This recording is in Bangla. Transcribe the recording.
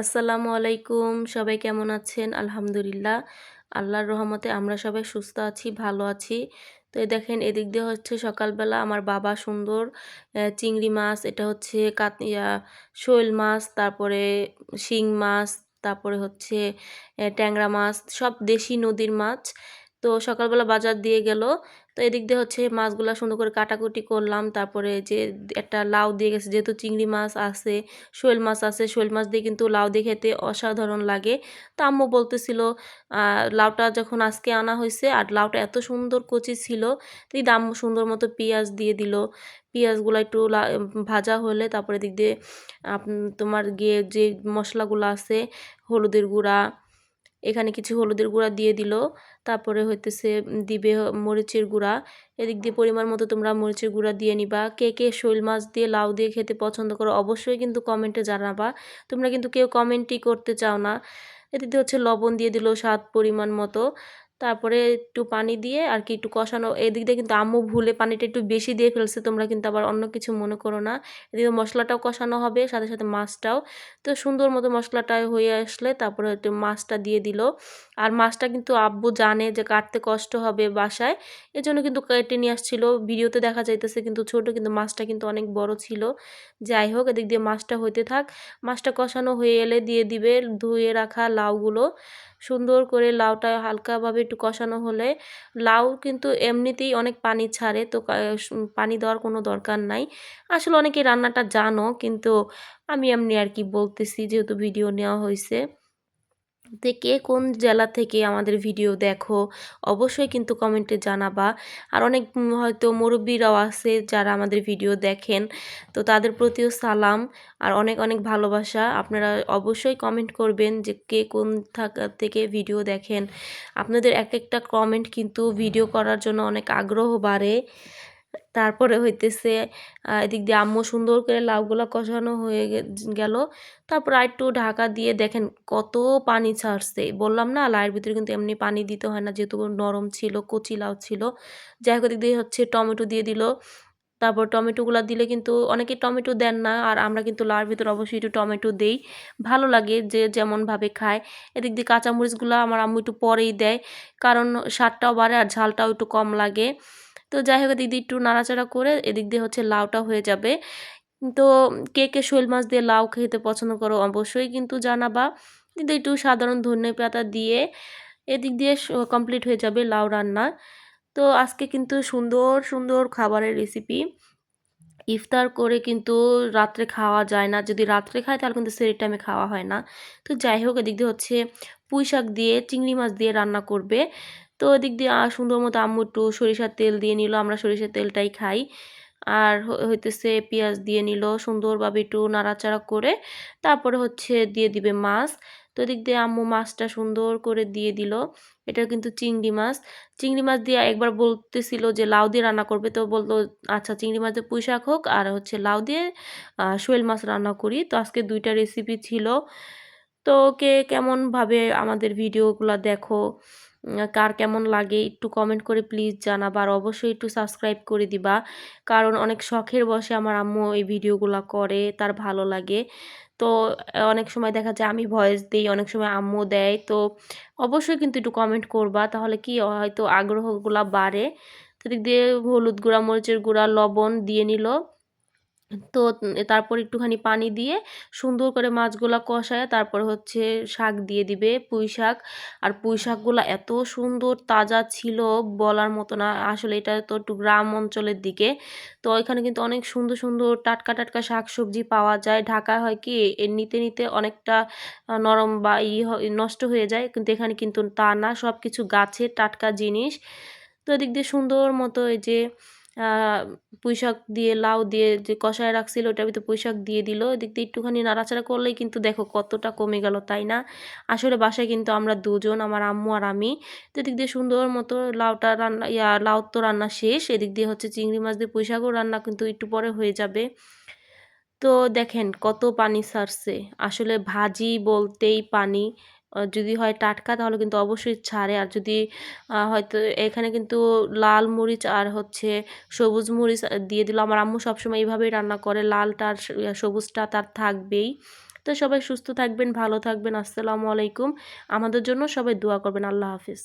আসসালামু আলাইকুম। সবাই কেমন আছেন? আলহামদুলিল্লাহ। আল্লাহর রহমতে আমরা সবাই সুস্থ আছি, ভালো আছি। তো এই দেখেন এদিক দিয়ে হচ্ছে সকালবেলা আমার বাবা সুন্দর চিংড়ি মাছ, এটা হচ্ছে শৈল মাছ, তারপরে শিং মাছ, তারপরে হচ্ছে ট্যাংরা মাছ, সব দেশি নদীর মাছ। তো সকালবেলা বাজার দিয়ে গেল। তো এদিক দিয়ে হচ্ছে মাছগুলা সুন্দর করে কাটাকুটি করলাম। তারপরে যে একটা লাউ দিয়ে গেছে, যেহেতু চিংড়ি মাছ আছে, শৈল মাছ আছে, শৈল মাছ দিয়ে কিন্তু লাউ দিয়ে খেতে অসাধারণ লাগে। তো আম্মু বলতেছিল লাউটা যখন আজকে আনা হয়েছে আর লাউটা এত সুন্দর কচি ছিল, তো এই আম্মু সুন্দর মতো পেঁয়াজ দিয়ে দিল। পেঁয়াজগুলো একটু ভাজা হলে তারপরে দিক দিয়ে তোমার গিয়ে যে মশলাগুলো আছে, হলুদের গুঁড়া, এখানে কিছু হলুদের গুঁড়া দিয়ে দিল। তারপরে হইতেছে দিবে মরিচের গুঁড়া। এদিক দিয়ে পরিমাণ মতো তোমরা মরিচের গুঁড়া দিয়ে নিবা। কে কে শৈল মাছ দিয়ে লাউ দিয়ে খেতে পছন্দ করো অবশ্যই কিন্তু কমেন্টে জানাবা। তোমরা কিন্তু কেউ কমেন্টই করতে চাও না। এদিক দিয়ে হচ্ছে লবণ দিয়ে দিল স্বাদ পরিমাণ মতো। তারপরে একটু পানি দিয়ে আর কি একটু কষানো। এদিক দিয়ে কিন্তু আম্মু ভুলে পানিটা একটু বেশি দিয়ে ফেলছে, তোমরা কিন্তু আবার অন্য কিছু মনে করো না। এদিকে মশলাটাও কষানো হবে, সাথে সাথে মাছটাও। তো সুন্দর মতো মশলাটা হয়ে আসলে তারপরে একটু মাছটা দিয়ে দিল। আর মাছটা কিন্তু আব্বু জানে যে কাটতে কষ্ট হবে বাসায়, এজন্য কিন্তু কেটে নিয়ে আসছিল। ভিডিওতে দেখা যাইতেছে কিন্তু ছোট, কিন্তু মাছটা কিন্তু অনেক বড় ছিল। যাই হোক, এদিক দিয়ে মাছটা হইতে থাক। মাছটা কষানো হয়ে এলে দিয়ে দিবে ধুয়ে রাখা লাউগুলো। সুন্দর করে লাউটা হালকাভাবে একটু কষানো হলে, লাউ কিন্তু এমনিতেই অনেক পানি ছাড়ে, তো পানি দেওয়ার কোনো দরকার নাই। আসলে অনেকে রান্নাটা জানো, কিন্তু আমি এমনি আর কি বলতেছি যেহেতু ভিডিও নেওয়া হয়েছে। তো কে কোন জেলা থেকে আমাদের ভিডিও দেখো অবশ্যই কিন্তু কমেন্টে জানাবা। আর অনেক হয়তো মুরব্বিরাও আছে যারা আমাদের ভিডিও দেখেন, তো তাদের প্রতিও সালাম আর অনেক অনেক ভালোবাসা। আপনারা অবশ্যই কমেন্ট করবেন যে কে কোন থেকে ভিডিও দেখেন। আপনাদের এক একটা কমেন্ট কিন্তু ভিডিও করার জন্য অনেক আগ্রহ বাড়ে। তারপরে হইতেছে এদিক দিয়ে আম্মু সুন্দর করে লাউগুলা কষানো হয়ে গেল। তারপর আরেকটু ঢাকা দিয়ে দেখেন কত পানি ছাড়ছে। বললাম না লাউয়ের ভিতরে কিন্তু এমনি পানি দিতে হয় না, যেহেতু নরম ছিল, কচি লাউ ছিল। যাই হোক, এদিক দিয়ে হচ্ছে টমেটো দিয়ে দিল। তারপর টমেটোগুলা দিলে কিন্তু অনেকে টমেটো দেন না, আর আমরা কিন্তু লাউয়ের ভিতরে অবশ্যই একটু টমেটো দেই। ভালো লাগে যে যেমনভাবে খায়। এদিক দিয়ে কাঁচামরিচগুলো আমার আম্মু একটু পরেই দেয়, কারণ স্বাদটাও বাড়ে আর ঝালটাও একটু কম লাগে। তো যাই হোক, এদিক দিয়ে একটু নাড়াচাড়া করে এদিক দিয়ে হচ্ছে লাউটা হয়ে যাবে। তো কে কে শৈল মাছ দিয়ে লাউ খেতে পছন্দ করো অবশ্যই কিন্তু জানাবা। কিন্তু একটু সাধারণ ধনেপাতা দিয়ে এদিক দিয়ে কমপ্লিট হয়ে যাবে লাউ রান্না। তো আজকে কিন্তু সুন্দর সুন্দর খাবারের রেসিপি। ইফতার করে কিন্তু রাত্রে খাওয়া যায় না, যদি রাত্রে খায় তাহলে কিন্তু সেহরির টাইমে খাওয়া হয় না। তো যাই হোক, এদিক দিয়ে হচ্ছে পুঁই শাক দিয়ে চিংড়ি মাছ দিয়ে রান্না করবে। তো এদিক দিয়ে সুন্দর মতো আম্মু একটু সরিষার তেল দিয়ে নিল, আমরা সরিষার তেলটাই খাই। আর হইতেছে পেঁয়াজ দিয়ে নিল, সুন্দরভাবে একটু নাড়াচাড়া করে তারপরে হচ্ছে দিয়ে দিবে মাছ। তো এদিক দিয়ে আম্মু মাছটা সুন্দর করে দিয়ে দিল। এটা কিন্তু চিংড়ি মাছ। চিংড়ি মাছ দিয়ে একবার বলতেছিল যে লাউ দিয়ে রান্না করবে, তো বললো আচ্ছা চিংড়ি মাছ দিয়ে পুঁই শাক হোক আর হচ্ছে লাউ দিয়ে শোল মাছ রান্না করি। তো আজকে দুইটা রেসিপি ছিল। তো কে কেমনভাবে আমাদের ভিডিওগুলো দেখো, কার কেমন লাগে একটু কমেন্ট করে প্লিজ জানাবা। আর অবশ্যই একটু সাবস্ক্রাইব করে দিবা, কারণ অনেক শখের বশে আমার আম্মু এই ভিডিওগুলো করে, তার ভালো লাগে। তো অনেক সময় দেখা যায় আমি ভয়েস দিই, অনেক সময় আম্মু দেয়। তো অবশ্যই কিন্তু একটু কমেন্ট করবা, তাহলে কি হয়তো আগ্রহগুলা বাড়ে। তো দিক দিয়ে হলুদ গুঁড়া, মরিচের গুঁড়া, লবণ দিয়ে নিল। তো তারপর একটুখানি পানি দিয়ে সুন্দর করে মাছগুলা কষায় তারপর হচ্ছে শাক দিয়ে দিবে, পুঁই শাক। আর পুঁই শাকগুলা এত সুন্দর তাজা ছিল বলার মতো না। আসলে এটা তো একটু গ্রাম অঞ্চলের দিকে, তো এখানে কিন্তু অনেক সুন্দর সুন্দর টাটকা টাটকা শাক সবজি পাওয়া যায়। ঢাকায় হয় কি এর নিতে নিতে অনেকটা নরম বা নষ্ট হয়ে যায়, কিন্তু এখানে কিন্তু তা না, সব কিছু গাছের টাটকা জিনিস। তো এদিক দিয়ে সুন্দর মতো এই যে পুঁইশাক দিয়ে লাউ দিয়ে যে কষায় রাখছিল ওটার ভিতরে পুঁইশাক দিয়ে দিল। এদিক দিয়ে একটুখানি নাড়াচাড়া করলেই কিন্তু দেখো কতটা কমে গেল, তাই না? আসলে বাসায় কিন্তু আমরা দুজন, আমার আম্মু আর আমি। তো এদিক দিয়ে সুন্দর মতো লাউটা রান্না লাউ তো রান্না শেষ। এদিক দিয়ে হচ্ছে চিংড়ি মাছ দিয়ে পুঁইশাকও রান্না কিন্তু একটু পরে হয়ে যাবে। তো দেখেন কত পানি ছাড়ছে। আসলে ভাজি বলতেই পানি। যদি হয় টাটকা তাহলে কিন্তু অবশ্যই ছাড়ে। আর যদি হয়তো এখানে কিন্তু লাল মরিচ আর হচ্ছে সবুজ মরিচ দিয়ে দিল। আমার আম্মু সবসময় এইভাবেই রান্না করে, লালটা আর সবুজটা তার থাকবেই। তো সবাই সুস্থ থাকবেন, ভালো থাকবেন। আসসালামু আলাইকুম। আমাদের জন্য সবাই দোয়া করবেন। আল্লাহ হাফিজ।